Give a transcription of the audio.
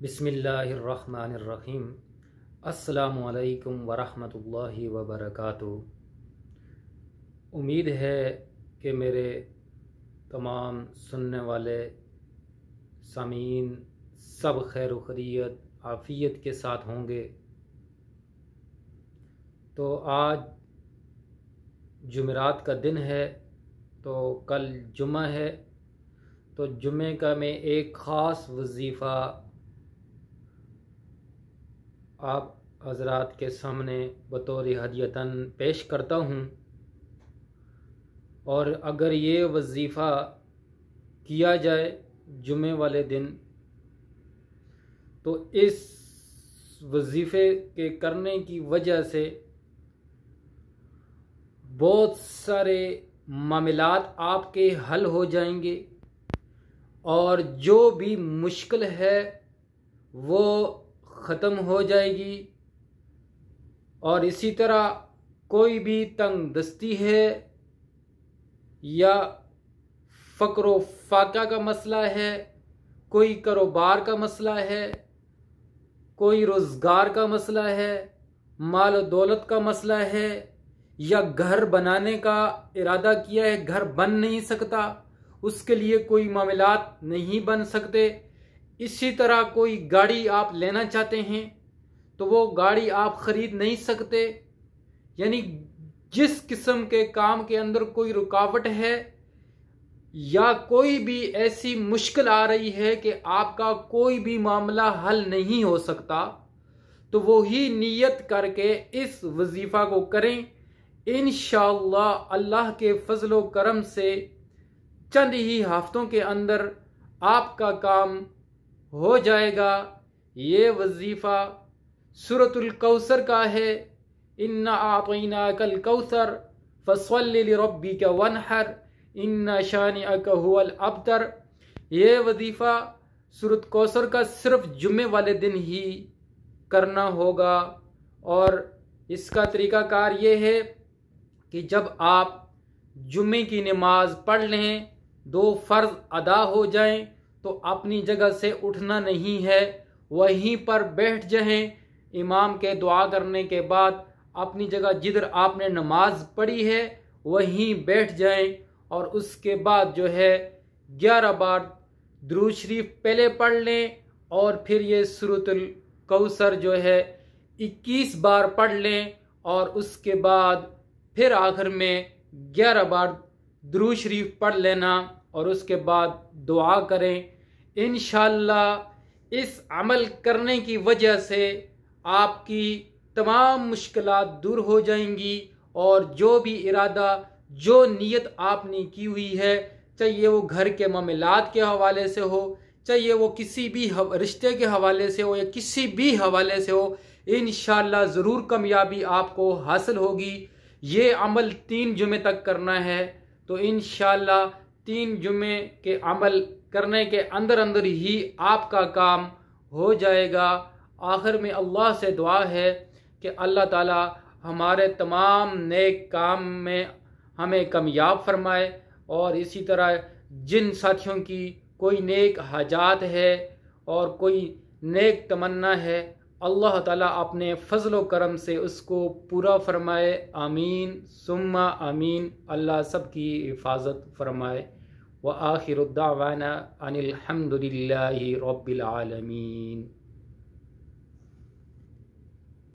बिस्मिल्लाहिर्रहमानिर्रहीम। अस्सलामुअलैकुम वरहमतुल्लाहि वबरकातुहू। उम्मीद है कि मेरे तमाम सुनने वाले सामीन सब खैर खैरियत आफ़ियत के साथ होंगे। तो आज जुमेरात का दिन है, तो कल जुम्मा है। तो जुम्मे का मैं एक ख़ास वजीफ़ा आप हज़रात के सामने बतौर हदियतन पेश करता हूँ। और अगर ये वजीफ़ा किया जाए जुम्मे वाले दिन, तो इस वजीफ़े के करने की वजह से बहुत सारे मामलात आपके हल हो जाएंगे और जो भी मुश्किल है वो ख़त्म हो जाएगी। और इसी तरह कोई भी तंग दस्ती है या फ़क्र फाका का मसला है, कोई कारोबार का मसला है, कोई रोज़गार का मसला है, माल दौलत का मसला है, या घर बनाने का इरादा किया है, घर बन नहीं सकता, उसके लिए कोई मामलात नहीं बन सकते। इसी तरह कोई गाड़ी आप लेना चाहते हैं तो वो गाड़ी आप ख़रीद नहीं सकते। यानी जिस किस्म के काम के अंदर कोई रुकावट है या कोई भी ऐसी मुश्किल आ रही है कि आपका कोई भी मामला हल नहीं हो सकता, तो वो ही नियत करके इस वजीफ़ा को करें। इंशाअल्लाह अल्लाह के फजलो करम से चंद ही हफ्तों के अंदर आपका काम हो जाएगा। ये वजीफ़ा सूरतुल कौसर का है। इन्ना आतैनाकल कौसर फसल्लि लिरब्बिका वनहर इन्ना शानिअका हुवल अबतर। ये वजीफ़ा सूरत कौसर का सिर्फ जुम्मे वाले दिन ही करना होगा। और इसका तरीक़ाकार ये है कि जब आप जुम्मे की नमाज पढ़ लें, दो फ़र्ज़ अदा हो जाएं, तो अपनी जगह से उठना नहीं है, वहीं पर बैठ जाएं। इमाम के दुआ करने के बाद अपनी जगह जिधर आपने नमाज पढ़ी है वहीं बैठ जाएं। और उसके बाद जो है 11 बार दुरूद शरीफ पहले पढ़ लें और फिर ये सूरतुल कौसर जो है 21 बार पढ़ लें। और उसके बाद फिर आखिर में 11 बार दुरूद शरीफ पढ़ लेना और उसके बाद दुआ करें। इंशाअल्लाह इस अमल करने की वजह से आपकी तमाम मुश्किलात दूर हो जाएंगी और जो भी इरादा, जो नीयत आपने की हुई है, चाहे वो घर के मामलात के हवाले से हो, चाहे वो किसी भी रिश्ते के हवाले से हो या किसी भी हवाले से हो, इंशाअल्लाह ज़रूर कामयाबी आपको हासिल होगी। ये अमल 3 जुमे तक करना है। तो इंशाअल्लाह 3 जुमे के अमल करने के अंदर अंदर ही आपका काम हो जाएगा। आखिर में अल्लाह से दुआ है कि अल्लाह ताला हमारे तमाम नेक काम में हमें कामयाब फरमाए। और इसी तरह जिन साथियों की कोई नेक हाजात है और कोई नेक तमन्ना है, अल्लाह ताला अपने फजलो करम से उसको पूरा फरमाए। आमीन सुम्मा आमीन। अल्लाह सबकी हिफाजत फरमाए। व आखिरु दावाना अनिल हम्दुलिल्लाहि रब्बिल आलमीन।